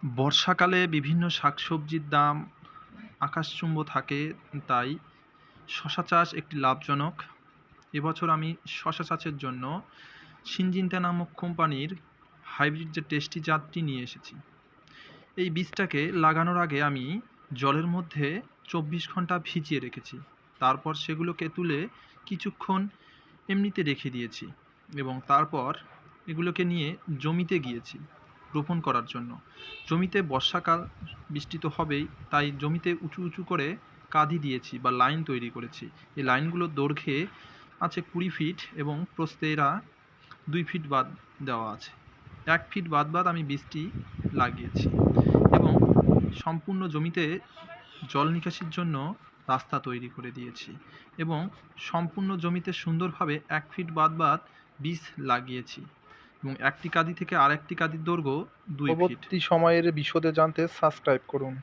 বর্ষাকালে বিভিন্ন শাকসবজির দাম আকাশচুম্ব থাকে, তাই শশা চাষ একটি লাভজনক। এবছর আমি শশা চাষের জন্য সিনজিন্টা নামক কোম্পানির হাইব্রিড যে টেস্টি জাতটি নিয়ে এসেছি। এই বীজটাকে লাগানোর আগে আমি জলের মধ্যে 24 ঘন্টা ভিজিয়ে রেখেছি। তারপর সেগুলোকে তুলে কিছুক্ষণ এমনিতে রেখে দিয়েছি এবং তারপর এগুলোকে নিয়ে জমিতে গিয়েছি রোপণ করার জন্য। জমিতে বর্ষাকাল, বৃষ্টি তো হবেই, তাই জমিতে উঁচু উঁচু করে কাঁধি দিয়েছি বা লাইন তৈরি করেছি। এই লাইনগুলোর দৈর্ঘ্যে আছে 20 ফিট এবং প্রস্থে এরা 2 ফিট বাদ দেওয়া আছে। 1 ফিট বাদ বাদ আমি বীজটি লাগিয়েছি এবং সম্পূর্ণ জমিতে জল নিকাশির জন্য রাস্তা তৈরি করে দিয়েছি এবং সম্পূর্ণ জমিতে সুন্দরভাবে 1 ফিট বাদ বাদ বীজ লাগিয়েছি এবং একটি কাঁদি থেকে আরেকটি কাঁদির দৈর্ঘ্য 2 ফিট। পরবর্তী সময়ের বিশদে জানতে সাবস্ক্রাইব করুন।